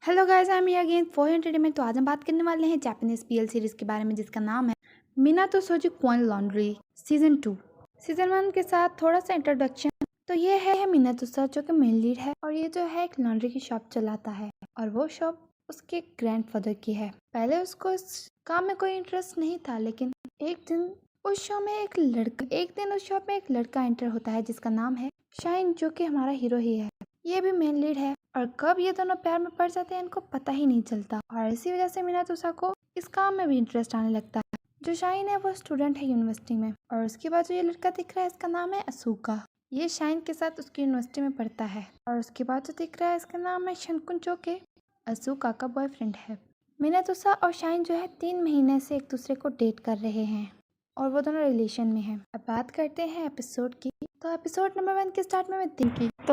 Hello guys, I am here again for entertainment. तो आज हम बात करने वाले हैं जापानीज पीएल सीरीज के बारे में, जिसका नाम है Minato Shoji coin laundry season 2। Season 1 के साथ थोड़ा सा इंट्रोडक्शन। तो ये है मिनातो सा, जो कि मेन लीड है और ये जो है एक लॉन्ड्री की शॉप चलाता है और वो शॉप उसके ग्रैंडफादर की है। पहले उसको इस काम में कोई इंटरेस्ट नहीं था, लेकिन एक दिन उस शॉप में एक लड़का एंटर होता है जिसका नाम है शाइन, जो कि हमारा हीरो ही है। ये भी मेन लीड है और कब ये दोनों प्यार में पड़ जाते हैं इनको पता ही नहीं चलता, और इसी वजह से मिनातो को इस काम में भी इंटरेस्ट आने लगता है। जो शाइन है वो स्टूडेंट है यूनिवर्सिटी में, और उसके बाद जो ये लड़का दिख रहा है इसका नाम है असुका। ये शाइन के साथ उसकी यूनिवर्सिटी में पढ़ता है। और उसके बाद जो दिख रहा है इसका नाम है शनकुन, जो कि असुका का बॉयफ्रेंड है। मिनातो और शाइन जो है 3 महीने से एक दूसरे को डेट कर रहे हैं और वो दोनों रिलेशन में हैं। अब बात करते हैं एपिसोड की। तो एपिसोड नंबर 1 के स्टार्ट में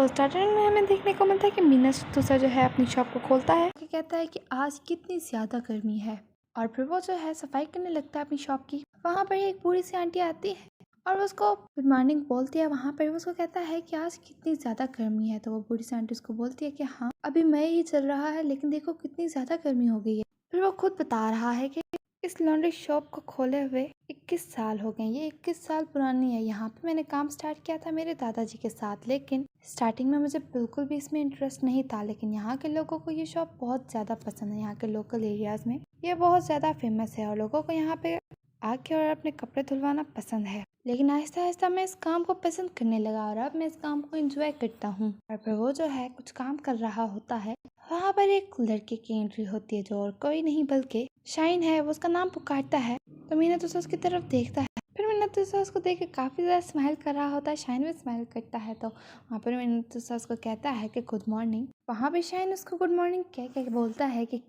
स्टार्टिंग में हमें देखने को मिलता है कि मिनातो जो है अपनी शॉप को खोलता है, कहता है कि आज कितनी ज्यादा गर्मी है, और फिर वो जो है सफाई करने लगता है अपनी शॉप की। वहाँ पर एक बूढ़ी सी आंटी आती है और उसको गुड मॉर्निंग बोलती है। वहाँ पर उसको कहता है कि आज कितनी ज्यादा गर्मी है। तो वो बूढ़ी सी आंटी उसको बोलती है कि हाँ, अभी मई ही चल रहा है, लेकिन देखो कितनी ज्यादा गर्मी हो गई है। फिर वो खुद बता रहा है कि इस लॉन्ड्री शॉप को खोले हुए 21 साल हो गए। ये 21 साल पुरानी है। यहाँ पे मैंने काम स्टार्ट किया था मेरे दादाजी के साथ, लेकिन स्टार्टिंग में मुझे बिल्कुल भी इसमें इंटरेस्ट नहीं था, लेकिन यहाँ के लोगों को ये शॉप बहुत ज़्यादा पसंद है। यहाँ के लोकल एरियाज में ये बहुत ज़्यादा फेमस है और लोगों को यहाँ पे आके और अपने कपड़े धुलवाना पसंद है। लेकिन आहिस्ता आहिस्ता मैं इस काम को पसंद करने लगा और अब मैं इस काम को एंजॉय करता हूँ। और फिर वो जो है कुछ काम कर रहा होता है। वहाँ पर एक लड़के की एंट्री होती है, जो और कोई नहीं बल्कि शाइन है। वो उसका नाम पुकारता है तो मिनातो उसकी तरफ देखता है। फिर मिनातो उसको देख के काफी ज्यादा स्माइल कर रहा होता है। शाइन भी स्माइल करता है। तो वहाँ पर मिनातो उसको कहता है कि गुड मॉर्निंग। वहाँ पे शाइन उसको गुड मॉर्निंग कह के बोलता है कि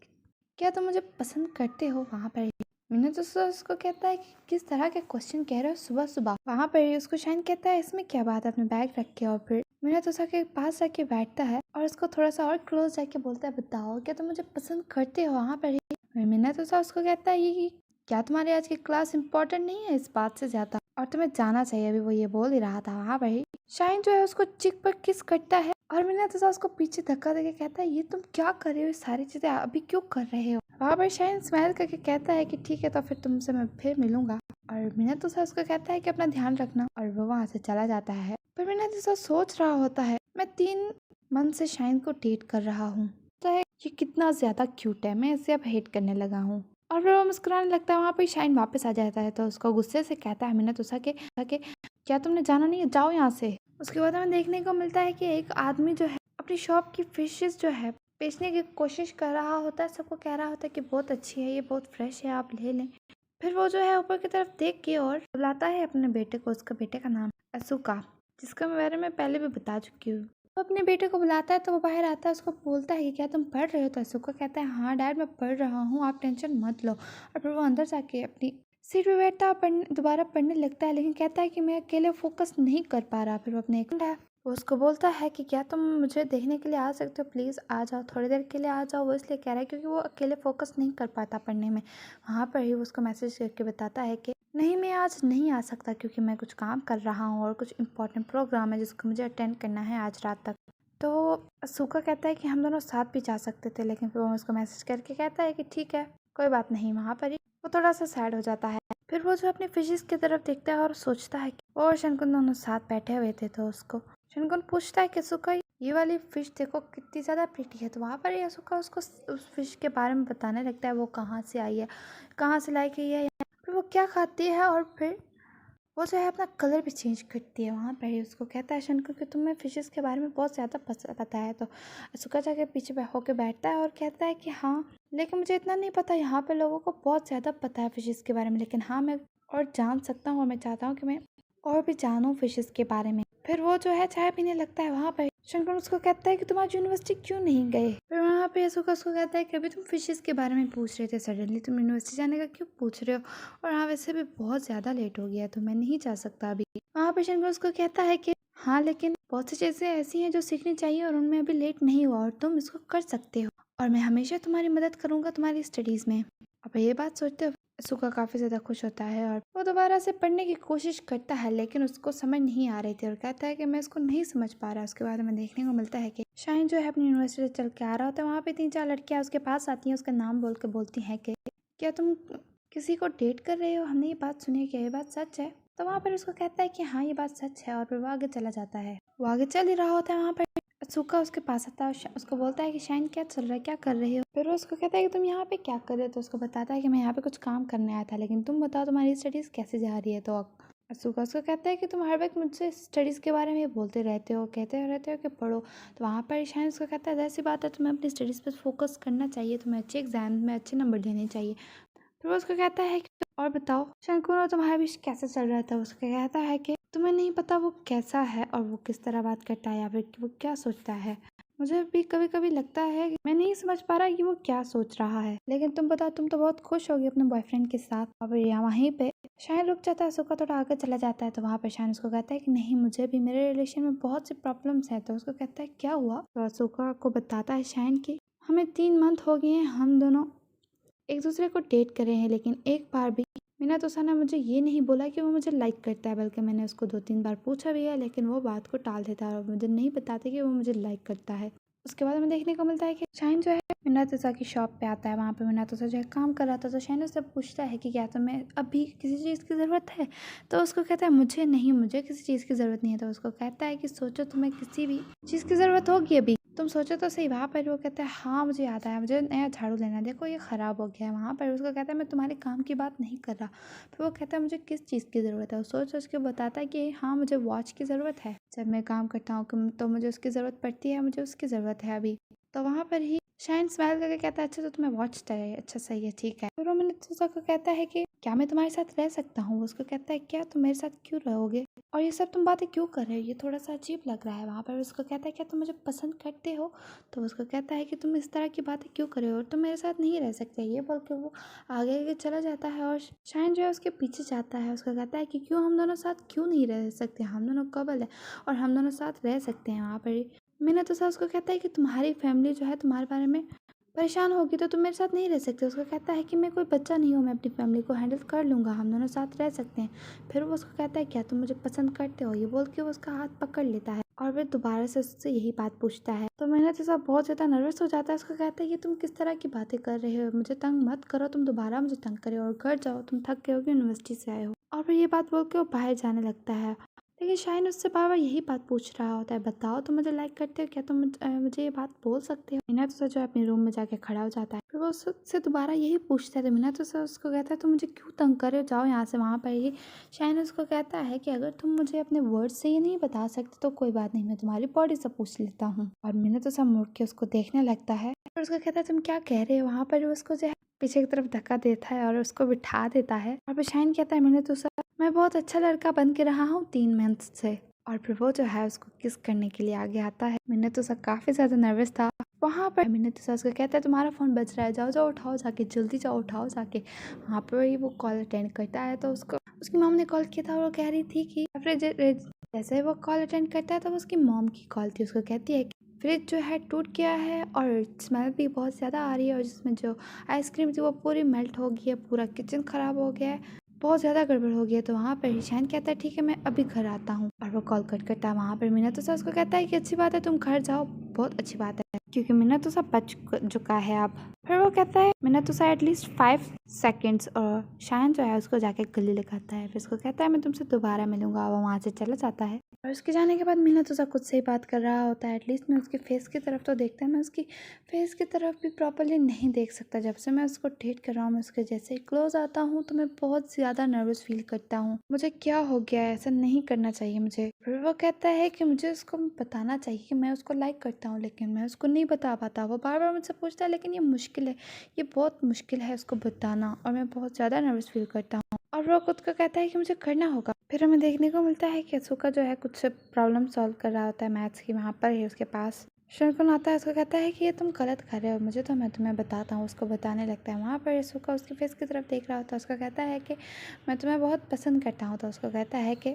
क्या तुम मुझे पसंद करते हो। वहाँ पर मिनातो उसको कहता है कि किस तरह के क्वेश्चन कह रहे हो सुबह सुबह। वहाँ पर उसको शाइन कहता है इसमें क्या बात है, अपने बैग रख के। और फिर मिनातो के पास जाके बैठता है और उसको थोड़ा सा और क्लोज जाके बोलता है बताओ क्या तुम मुझे पसंद करते हो। वहाँ पर मिनातो उसको कहता है कि क्या तुम्हारी आज की क्लास इम्पोर्टेंट नहीं है इस बात से ज्यादा, और तुम्हें जाना चाहिए। अभी वो ये बोल ही रहा था। वहाँ पर शाइन जो है उसको चिक पर किस करता है और मिनातो उसको पीछे धक्का देके कहता है ये तुम क्या कर रहे हो, सारी चीजें अभी क्यों कर रहे हो। वहाँ पर शाइन स्माइल करके कहता है कि ठीक है, तो फिर तुमसे मैं फिर मिलूंगा। और मिनातो उसको कहता है कि अपना ध्यान रखना, और वो वहाँ से चला जाता है। पर मिनातो सोच रहा होता है मैं 3 मंथ से शाइन को डेट कर रहा हूँ, तो ये कितना ज्यादा क्यूट है, मैं इसे अब हेट करने लगा हूँ। और फिर वो मुस्कुराने लगता है। वहाँ पे शाइन वापस आ जाता है तो उसको गुस्से से कहता है मिनातो के क्या तुमने जाना नहीं है, जाओ यहाँ से। उसके बाद हमें देखने को मिलता है कि एक आदमी जो है अपनी शॉप की फिशेस जो है बेचने की कोशिश कर रहा होता है। सबको कह रहा होता है कि बहुत अच्छी है, ये बहुत फ्रेश है, आप ले लें। फिर वो जो है ऊपर की तरफ देख के और बुलाता है अपने बेटे को। उसका बेटे का नाम असुका, जिसका बारे में पहले भी बता चुकी हूँ। वो अपने बेटे को बुलाता है तो वो बाहर आता है। उसको बोलता है कि क्या तुम पढ़ रहे हो। तो असुका कहता है हाँ डैड, मैं पढ़ रहा हूँ, आप टेंशन मत लो। और फिर वो अंदर जाके अपनी सीट पे बैठता है, दोबारा पढ़ने लगता है, लेकिन कहता है कि मैं अकेले फोकस नहीं कर पा रहा। फिर वो अपने वो उसको बोलता है कि क्या तुम मुझे देखने के लिए आ सकते हो, प्लीज़ आ जाओ, थोड़ी देर के लिए आ जाओ। वो इसलिए कह रहा है क्योंकि वो अकेले फोकस नहीं कर पाता पढ़ने में। वहाँ पर ही वो उसको मैसेज करके बताता है कि नहीं, मैं आज नहीं आ सकता क्योंकि मैं कुछ काम कर रहा हूँ और कुछ इंपॉर्टेंट प्रोग्राम है जिसको मुझे अटेंड करना है आज रात तक। तो असुका कहता है कि हम दोनों साथ भी जा सकते थे, लेकिन फिर वो उसको मैसेज करके कहता है कि ठीक है, कोई बात नहीं। वहाँ पर ही वो थोड़ा सा सैड हो जाता है। फिर वो जो अपनी फिशेस की तरफ देखता है और सोचता है कि वो और शनकुन दोनों साथ बैठे हुए थे। तो उसको शनकुन पूछता है कि असुका ये वाली फिश देखो कितनी ज़्यादा प्रीटी है। तो वहाँ पर ही असुका उसको उस फिश के बारे में बताने लगता है, वो कहाँ से आई है, कहाँ से लाई गई है, फिर वो क्या खाती है, और फिर वो जो है अपना कलर भी चेंज करती है। वहाँ पर ही उसको कहता है शनकुन कि तुम्हें फिशेस के बारे में बहुत ज़्यादा पता है। तो असुका जाके पीछे होके बैठता है और कहता है कि हाँ, लेकिन मुझे इतना नहीं पता, यहाँ पे लोगों को बहुत ज़्यादा पता है फिशेस के बारे में, लेकिन हाँ मैं और जान सकता हूँ और मैं चाहता हूँ कि मैं और भी जानूँ फिशेस के बारे में। फिर वो जो है चाय पीने लगता है। वहाँ पर शनकुन उसको कहता है कि तुम आज यूनिवर्सिटी क्यों नहीं गए। फिर वहाँ पे असुका उसको कहता है कि अभी तुम फिशेस के बारे में पूछ रहे थे, सडनली तुम यूनिवर्सिटी जाने का क्यों पूछ रहे हो, और हाँ वैसे भी बहुत ज़्यादा लेट हो गया तो मैं नहीं जा सकता अभी। वहाँ पे शनकुन उसको कहता है कि हाँ, लेकिन बहुत सी चीज़ें ऐसी हैं जो सीखनी चाहिए और उनमें अभी लेट नहीं हुआ और तुम इसको कर सकते हो, और मैं हमेशा तुम्हारी मदद करूँगा तुम्हारी स्टडीज़ में। अब ये बात सोचते हुए असुका काफ़ी ज़्यादा खुश होता है और वो दोबारा से पढ़ने की कोशिश करता है, लेकिन उसको समझ नहीं आ रही थी और कहता है कि मैं इसको नहीं समझ पा रहा। उसके बाद हमें देखने को मिलता है कि शाहिन जो है अपनी यूनिवर्सिटी से चल के आ रहा होता है। वहाँ पे 3-4 लड़कियाँ उसके पास आती हैं, उसका नाम बोल के बोलती हैं कि क्या तुम किसी को डेट कर रहे हो? हमने ये बात सुनी है, क्या ये बात सच है? तो वहाँ पर उसको कहता है कि हाँ ये बात सच है, और फिर वो आगे चला जाता है। वो आगे चल ही रहा होता है, वहाँ पर असूका उसके पास आता है और उसको बोलता है कि शाहिन क्या चल रहा है, क्या कर रही हो? फिर वो उसको कहता है कि तुम यहाँ पे क्या कर रहे हो? तो उसको बताता है कि मैं यहाँ पे कुछ काम करने आया था, लेकिन तुम बताओ तुम्हारी स्टडीज़ कैसे जा रही है? तो असूका उसको कहता है कि तुम हर वक्त मुझसे स्टडीज़ के बारे में बोलते रहते हो, कहते रहते हो कि पढ़ो। तो वहाँ पर शाहिन उसको कहता है ऐसी बात है, तुम्हें अपनी स्टडीज़ पर फोकस करना चाहिए, तुम्हें अच्छे एग्जाम में अच्छे नंबर लेने चाहिए। फिर वो उसको कहता है कि और बताओ शंकुन और तुम्हारा बीच कैसे चल रहा था? उसको कहता है कि तुम्हें नहीं पता वो कैसा है और वो किस तरह बात करता है या फिर वो क्या सोचता है। मुझे भी कभी कभी लगता है कि मैं नहीं समझ पा रहा कि वो क्या सोच रहा है, लेकिन तुम बताओ, तुम तो बहुत खुश होगी अपने बॉयफ्रेंड के साथ। और यहाँ वहीं पे शायन रुक जाता है, सुका थोड़ा आगे चला जाता है। तो वहाँ पे शायन उसको कहता है कि नहीं, मुझे भी मेरे रिलेशन में बहुत सी प्रॉब्लम्स है। तो उसको कहता है क्या हुआ? तो सुका को बताता है शायन की हमें 3 मंथ हो गए हैं, हम दोनों एक दूसरे को डेट कर रहे हैं, लेकिन एक बार भी मीनातोसा ने मुझे ये नहीं बोला कि वो मुझे लाइक करता है, बल्कि मैंने उसको 2-3 बार पूछा भी है, लेकिन वो बात को टाल देता है और मुझे नहीं बताते कि वो मुझे लाइक करता है। उसके बाद हमें देखने को मिलता है कि शाहिन जो है मीनातोसा की शॉप पे आता है। वहाँ पे मीनातोसा जो है काम कर रहा था, तो शाहिन उससे पूछता है कि क्या तुम्हें अभी किसी चीज़ की ज़रूरत है? तो उसको कहता है मुझे नहीं, मुझे किसी चीज़ की ज़रूरत नहीं है। तो उसको कहता है कि सोचो तुम्हें किसी भी चीज़ की ज़रूरत होगी अभी, तुम सोचो तो सही। वहाँ पर वो कहता है हाँ मुझे याद आया, मुझे नया झाड़ू लेना है, देखो ये ख़राब हो गया है। वहाँ पर उसको कहता है मैं तुम्हारे काम की बात नहीं कर रहा। फिर वो कहता है मुझे किस चीज़ की ज़रूरत है? वो सोच सोच के बताता है कि हाँ मुझे वॉच की ज़रूरत है, जब मैं काम करता हूँ तो मुझे उसकी ज़रूरत पड़ती है, मुझे उसकी ज़रूरत है अभी। तो वहाँ पर ही शाइन स्माइल करके कहता है अच्छा तो तुम्हें वॉच चाहिए, अच्छा सही है ठीक है। फिर वो मीनातोसा को कहता है कि क्या मैं तुम्हारे साथ रह सकता हूँ? उसको कहता है क्या तुम मेरे साथ क्यों रहोगे और ये सब तुम बातें क्यों कर रहे हो, ये थोड़ा सा अजीब लग रहा है। वहाँ पर उसको कहता है क्या तुम मुझे पसंद करते हो? तो उसको कहता है कि तुम इस तरह की बातें क्यों कर रहे हो और तुम मेरे साथ नहीं रह सकते। ये बोल के वो आगे आगे चला जाता है और शाइन जो है उसके पीछे जाता है। उसको कहता है कि क्यों हम दोनों साथ क्यों नहीं रह सकते, हम दोनों कपल है और हम दोनों साथ रह सकते हैं। वहाँ पर मीनातोसा उसको कहता है कि तुम्हारी फैमिली जो है तुम्हारे बारे में परेशान होगी तो तुम मेरे साथ नहीं रह सकते। उसको कहता है कि मैं कोई बच्चा नहीं हूँ, मैं अपनी फैमिली को हैंडल कर लूँगा, हम दोनों साथ रह सकते हैं। फिर वो उसको कहता है क्या तुम मुझे पसंद करते हो? ये बोल के वो उसका हाथ पकड़ लेता है और फिर दोबारा से उससे यही बात पूछता है। तो मीनातोसा बहुत ज़्यादा नर्वस हो जाता है। उसको कहता है कि तुम किस तरह की बातें कर रहे हो, मुझे तंग मत करो, तुम दोबारा मुझे तंग करे और घर जाओ, तुम थक गए हो कि यूनिवर्सिटी से आए हो। और फिर ये बात बोल के वो बाहर जाने लगता है, लेकिन शाइन उससे बार बार यही बात पूछ रहा होता है, बताओ तुम मुझे लाइक करते हो क्या, तुम मुझे ये बात बोल सकते हो? मीनातोसा जो है अपने रूम में जाके खड़ा हो जाता है। फिर वो उससे दोबारा यही पूछता है, तो मीनातोसा उसको कहता है तुम मुझे क्यों तंग कर रहे हो, जाओ यहाँ से। वहाँ पर ही शाइन उसको कहता है कि अगर तुम मुझे अपने वर्ड से ये नहीं बता सकते तो कोई बात नहीं, मैं तुम्हारी बॉडी से पूछ लेता हूँ। और मीनातोसा मुड़ के उसको देखने लगता है और उसको कहता है तुम क्या कह रहे हो? वहाँ पर उसको जो है पीछे की तरफ धक्का देता है और उसको बिठा देता है। और फिर शाइन कहता है मीनातोसा मैं बहुत अच्छा लड़का बन के रहा हूँ 3 मंथ से। और फिर वो जो है उसको किस करने के लिए आगे आता है। मीनातोसा काफ़ी ज़्यादा नर्वस था। वहाँ पर मीनातोसा उसको कहता है तुम्हारा फ़ोन बज रहा है, जाओ जाओ उठाओ जाके, जल्दी जाओ उठाओ जाके। वहाँ पर ही वो कॉल अटेंड करता है तो उसको उसकी मॉम ने कॉल किया था और वो कह रही थी कि जैसे ही वो कॉल अटेंड करता है तो वो उसकी मॉम की कॉल थी। उसको कहती है कि फ्रिज जो है टूट गया है और स्मेल भी बहुत ज़्यादा आ रही है और जिसमें जो आइसक्रीम थी वो पूरी मेल्ट हो गई है, पूरा किचन ख़राब हो गया है, बहुत ज़्यादा गड़बड़ हो गई है। तो वहाँ पर शाइन कहता है ठीक है मैं अभी घर आता हूँ। और वो कॉल कट करता है। वहाँ पर मीनातोसा उसको कहता है कि अच्छी बात है तुम घर जाओ, बहुत अच्छी बात है क्योंकि मीनातोसा बच चुका है अब। फिर वो कहता है मीनातोसा एटलीस्ट 5 सेकेंड्स, और शाइन जो है उसको जाके गले लगाता है। फिर उसको कहता है मैं तुमसे दोबारा मिलूंगा। वो वहाँ से चला जाता है और उसके जाने के बाद मीनातोसा खुद से ही बात कर रहा होता है। एटलीस्ट मैं उसके फेस की तरफ तो देखता है, मैं उसकी फेस की तरफ भी प्रॉपरली नहीं देख सकता। जब से मैं उसको डेट कर रहा हूँ, मैं उसके जैसे ही क्लोज आता हूँ तो मैं बहुत ज़्यादा नर्वस फील करता हूँ। मुझे क्या हो गया है, ऐसा नहीं करना चाहिए मुझे। फिर वो कहता है कि मुझे उसको बताना चाहिए कि मैं उसको लाइक करता हूँ, लेकिन मैं उसको नहीं बता पाता। वो बार बार मुझसे पूछता है लेकिन ये मुश्किल है, ये बहुत मुश्किल है उसको बताना और मैं बहुत ज़्यादा नर्वस फील करता हूँ। और वो खुद को कहता है कि मुझे करना होगा। फिर हमें देखने को मिलता है कि असूका जो है कुछ प्रॉब्लम सॉल्व कर रहा होता है मैथ्स की। वहाँ पर है उसके पास शंकुन आता है। उसको कहता है कि ये तुम गलत कर रहे हो, मुझे तो मैं तुम्हें बताता हूँ। उसको बताने लगता है। वहाँ पर असूका उसके फेस की तरफ देख रहा होता है। उसका कहता है कि मैं तुम्हें बहुत पसंद करता हूँ। तो उसको कहता है कि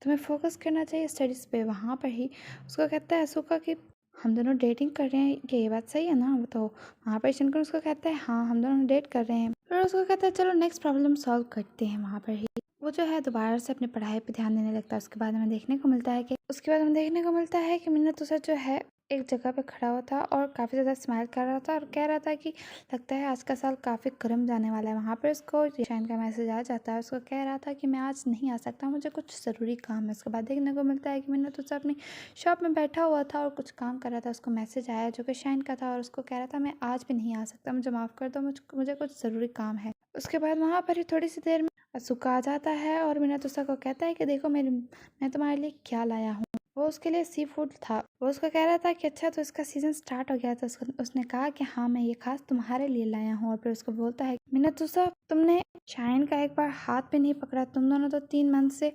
तुम्हें फोकस करना चाहिए स्टडीज़ पे। वहाँ पर ही उसको कहता है असूका कि हम दोनों डेटिंग कर रहे हैं, ये बात सही है ना? तो वहाँ पर शंकुन उसको कहता है हाँ हम दोनों डेट कर रहे हैं। फिर उसको कहता है चलो नेक्स्ट प्रॉब्लम सॉल्व करते हैं। वहाँ पर ही वो जो है दोबारा से अपनी पढ़ाई पे ध्यान देने लगता है। उसके बाद हमें देखने को मिलता है कि मीनातोसा जो है एक जगह पे खड़ा हुआ था और काफ़ी ज़्यादा स्माइल कर रहा था और कह रहा था कि लगता है आज का साल काफ़ी गर्म जाने वाला है। वहाँ पर उसको शाइन का मैसेज आ जाता है। उसको कह रहा था कि मैं आज नहीं आ सकता, मुझे कुछ ज़रूरी काम है। उसके बाद देखने को मिलता है कि मैंने तो अपनी शॉप में बैठा हुआ था और कुछ काम कर रहा था। उसको मैसेज आया जो कि शाइन का था और उसको कह रहा था मैं आज भी नहीं आ सकता, मुझे माफ़ कर दो, मुझे कुछ ज़रूरी काम है। उसके बाद वहाँ पर ही थोड़ी सी देर में असुका आ जाता है और मिनातोसा को कहता है कि देखो मैं तुम्हारे लिए क्या लाया हूँ। वो उसके लिए सी फूड था। वो उसको कह रहा था कि अच्छा तो इसका सीजन स्टार्ट हो गया था। उसने कहा कि हाँ मैं ये खास तुम्हारे लिए लाया हूँ। और फिर उसको बोलता है मिनातोसा तुमने शाइन का एक बार हाथ भी नहीं पकड़ा, तुम दोनों तो 3 मंथ से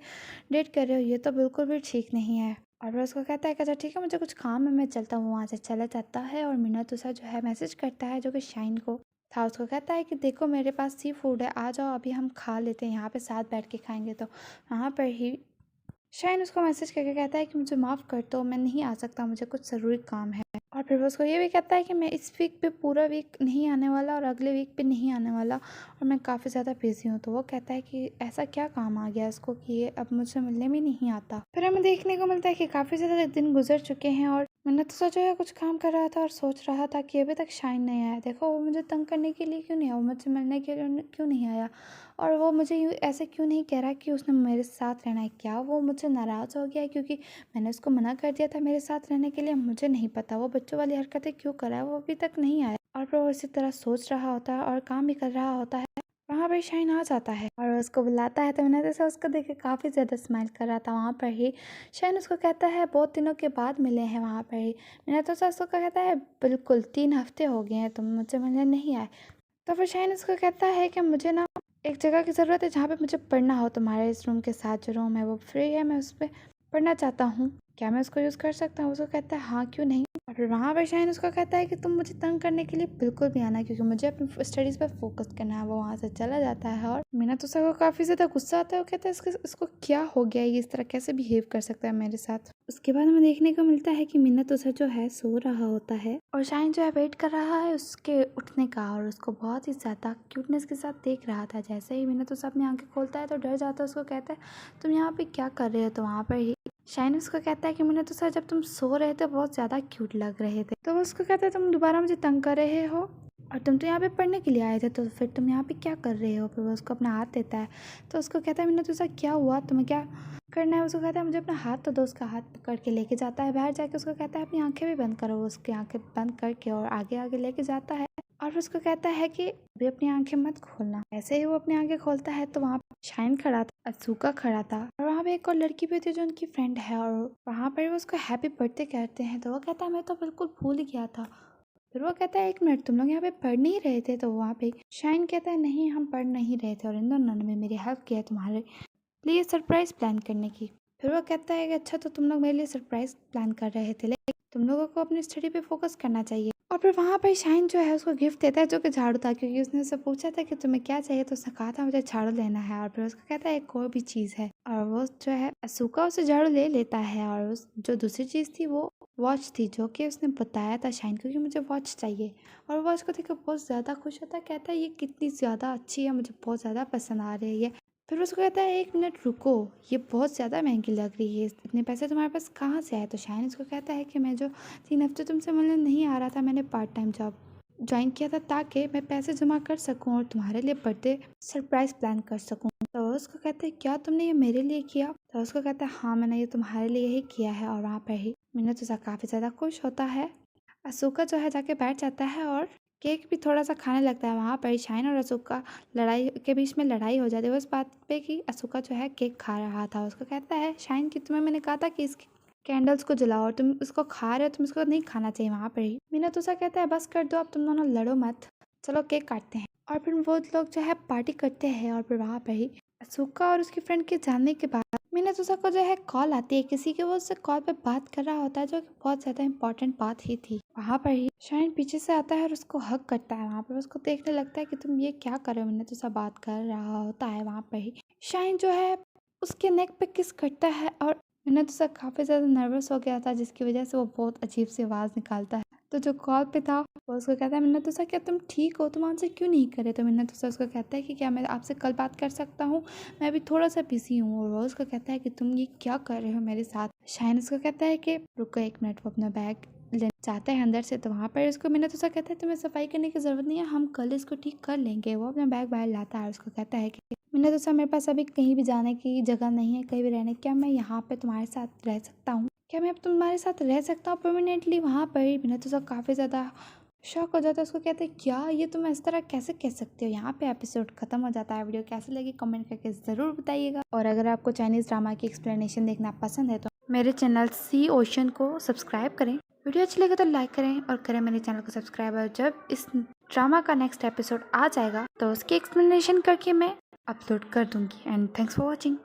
डेट कर रहे हो, ये तो बिल्कुल भी ठीक नहीं है। और फिर उसको कहता है कि अच्छा ठीक है मुझे कुछ काम है, मैं चलता हूँ। वहाँ से चला जाता है और मिनातोसा जो है मैसेज करता है जो कि शाइन को था। उसको कहता है कि देखो मेरे पास सी फूड है, आ जाओ अभी हम खा लेते हैं, यहाँ पे साथ बैठ के खाएंगे। तो वहाँ पर ही शाइन उसको मैसेज करके कहता है कि मुझे माफ़ कर दो, मैं नहीं आ सकता, मुझे कुछ ज़रूरी काम है। और फिर वो उसको ये भी कहता है कि मैं इस वीक पे पूरा वीक नहीं आने वाला और अगले वीक पे नहीं आने वाला और मैं काफ़ी ज़्यादा बिजी हूँ। तो वो कहता है कि ऐसा क्या काम आ गया इसको कि ये अब मुझसे मिलने में नहीं आता। फिर हमें देखने को मिलता है कि काफ़ी ज़्यादा दिन गुजर चुके हैं और मिनातोसा जो है कुछ काम कर रहा था और सोच रहा था कि अभी तक शाइन नहीं आया। देखो वो मुझे तंग करने के लिए क्यों नहीं आया, वो मुझसे मिलने के लिए क्यों नहीं आया और वो मुझे यूँ ऐसे क्यों नहीं कह रहा कि उसने मेरे साथ रहना है। क्या वो मुझसे नाराज़ हो गया है क्योंकि मैंने उसको मना कर दिया था मेरे साथ रहने के लिए? मुझे नहीं पता वो बच्चों वाली हरकतें क्यों कर रहा है, वो अभी तक नहीं आया। और फिर वो इसी तरह सोच रहा होता है और काम भी कर रहा होता है। वहाँ पर शाइन आ जाता है और उसको बुलाता है। तो मैंने जैसा उसको देख के काफ़ी ज़्यादा स्माइल कर रहा था। वहाँ पर ही शाइन उसको कहता है बहुत दिनों के बाद मिले हैं। वहाँ पर ही मैंने तो उसको कहता है बिल्कुल 3 हफ्ते हो गए हैं तुम मुझसे मिलने नहीं आए। तो फिर शाइन उसको कहता है कि मुझे ना एक जगह की ज़रूरत है जहाँ पे मुझे पढ़ना हो, तुम्हारे इस रूम के साथ जो रूम है वो फ्री है, मैं उस पर पढ़ना चाहता हूँ, क्या मैं उसको यूज़ कर सकता हूँ? उसको कहता है हाँ क्यों नहीं। और फिर वहाँ पर शाइन उसको कहता है कि तुम मुझे तंग करने के लिए बिल्कुल भी आना क्योंकि मुझे अपनी स्टडीज़ पर फोकस करना है। वो वहाँ से चला जाता है और मिनातोसा को काफ़ी ज़्यादा गुस्सा आता है। वो कहता है इसको क्या हो गया, ये इस तरह कैसे बिहेव कर सकता है मेरे साथ। उसके बाद हमें देखने को मिलता है कि मिनातोसा जो है सो रहा होता है और शाइन जो है वेट कर रहा है उसके उठने का और उसको बहुत ही ज़्यादा क्यूटनेस के साथ देख रहा था। जैसे ही मिनातोसा अपनी आंखें खोलता है तो डर जाता है। उसको कहता है तुम यहाँ पे क्या कर रहे हो? तो वहाँ पर ही शाइन उसको कहता है कि मिनातोसा जब तुम सो रहे थे बहुत ज़्यादा क्यूट लग रहे थे। तो वो उसको कहता है तुम दोबारा मुझे तंग कर रहे हो और तुम तो यहाँ पे पढ़ने के लिए आए थे, तो फिर तुम यहाँ पे क्या कर रहे हो? फिर वो उसको अपना हाथ देता है। तो उसको कहता है मिनातोसा क्या हुआ, तुम्हें क्या करना है? उसको कहता है मुझे अपना हाथ तो दो। उसका हाथ पकड़ के लेके जाता है बाहर जाके। उसको कहता है अपनी आंखें भी बंद करो। वो उसकी आंखें बंद करके और आगे आगे लेके जाता है और फिर उसको कहता है कि अभी अपनी आंखें मत खोलना। ऐसे ही वो अपनी आंखें खोलता है तो वहाँ शाइन खड़ा था, असुका खड़ा था और वहाँ पे एक और लड़की भी थी जो उनकी फ्रेंड है और वहाँ पर वो उसको हैप्पी बर्थडे कहते हैं। तो वो कहता है मैं तो बिल्कुल भूल ही गया था। फिर वो कहता है 1 मिनट तुम लोग यहाँ पे पढ़ नहीं रहे थे? तो वहाँ पे शाइन कहता है नहीं हम पढ़ नहीं रहे थे और इन दोनों ने मेरी हेल्प किया तुम्हारे लिए सरप्राइज प्लान करने की। फिर वो कहता है कि अच्छा तो तुम लोग मेरे लिए सरप्राइज प्लान कर रहे थे लेकिन तुम लोगों को अपनी स्टडी पे फोकस करना चाहिए। और फिर वहाँ पर शाइन जो है उसको गिफ्ट देता है जो कि झाड़ू था क्योंकि उसने उससे पूछा था कि तुम्हें क्या चाहिए। तो उसने कहा था मुझे झाड़ू लेना है और फिर उसको कहता है एक कोई भी चीज़ है और वो जो है असुका उसे झाड़ू ले लेता है। और उस जो दूसरी चीज़ थी वो वॉच थी जो कि उसने बताया था शाइन को कि मुझे वॉच चाहिए। और वॉच को देखकर बहुत ज़्यादा खुश होता है, कहता है ये कितनी ज़्यादा अच्छी है, मुझे बहुत ज़्यादा पसंद आ रही है। फिर उसको कहता है 1 मिनट रुको, ये बहुत ज़्यादा महंगी लग रही है, इतने पैसे तुम्हारे पास कहाँ से आए? तो शाइन उसको कहता है कि मैं जो 3 हफ्ते तुमसे मिलने नहीं आ रहा था, मैंने पार्ट टाइम जॉब ज्वाइन किया था ताकि मैं पैसे जमा कर सकूं और तुम्हारे लिए बर्थडे सरप्राइज प्लान कर सकूं। तो उसको कहते हैं क्या तुमने ये मेरे लिए किया? तो उसको कहता है हाँ मैंने ये तुम्हारे लिए ही किया है। और वहाँ पर ही मिनातोसा काफ़ी ज़्यादा खुश होता है। असुका जो है जाके बैठ जाता है और केक भी थोड़ा सा खाने लगता है। वहाँ पर शाइन और असुका लड़ाई के बीच में लड़ाई हो जाती है उस बात पे कि असुका जो है केक खा रहा था। उसको कहता है शाइन कि तुम्हें मैंने कहा था कि इस कैंडल्स को जलाओ और तुम इसको खा रहे हो, तुम इसको नहीं खाना चाहिए। वहाँ पर ही मिनातोसा कहता है बस कर दो अब तुम दोनों लड़ो मत, चलो केक काटते हैं। और फिर वो लोग जो है पार्टी करते हैं और फिर वहाँ पर ही असुका और उसकी फ्रेंड के जाने के बाद मिनातोसा को जो है कॉल आती है किसी के, वो उससे कॉल पे बात कर रहा होता है जो कि बहुत ज़्यादा इंपॉर्टेंट बात ही थी। वहाँ पर ही शाइन पीछे से आता है और उसको हक करता है। वहाँ पर उसको देखने लगता है कि तुम ये क्या कर रहे हो, मिनातोसा बात कर रहा होता है। वहाँ पर ही शाइन जो है उसके नेक पे किस करता है और मिनातोसा काफ़ी ज़्यादा नर्वस हो गया था जिसकी वजह से वो बहुत अजीब सी आवाज़ निकालता है। तो जो कॉल पे था वो उसको कहता है मिनातोसा क्या तुम ठीक हो, तुम आंसर क्यों नहीं करे? तो मिनातोसा उसको कहता है कि क्या मैं आपसे कल बात कर सकता हूँ, मैं अभी थोड़ा सा बिजी हूँ। और वो उसको कहता है कि तुम ये क्या कर रहे हो मेरे साथ? शाइन उसको कहता है कि रुको 1 मिनट। वो अपना बैग लेना चाहता है अंदर से, तो वहाँ पर इसको मिनातोसा कहता है तुम्हें सफाई करने की ज़रूरत नहीं है, हम कल इसको ठीक कर लेंगे। वो अपना बैग बाहर लाता है, उसको कहता है कि मिनातोसा मेरे पास अभी कहीं भी जाने की जगह नहीं है, कहीं भी रहने, क्या मैं यहाँ पे तुम्हारे साथ रह सकता हूँ? क्या मैं अब तुम्हारे साथ रह सकता हूँ परमानेंटली? वहाँ पर मिनातोसा काफ़ी ज़्यादा शॉक हो जाता है। उसको कहते हैं क्या ये तुम इस तरह कैसे कह सकते हो? यहाँ पे एपिसोड खत्म हो जाता है। वीडियो कैसी लगी कमेंट करके ज़रूर बताइएगा। और अगर आपको चाइनीज़ ड्रामा की एक्सप्लेनेशन देखना पसंद है तो मेरे चैनल सी ओशन को सब्सक्राइब करें। वीडियो अच्छी लगे तो लाइक करें और करें मेरे चैनल को सब्सक्राइब। और जब इस ड्रामा का नेक्स्ट एपिसोड आ जाएगा तो उसकी एक्सप्लेनेशन करके मैं अपलोड कर दूंगी। And thanks for watching.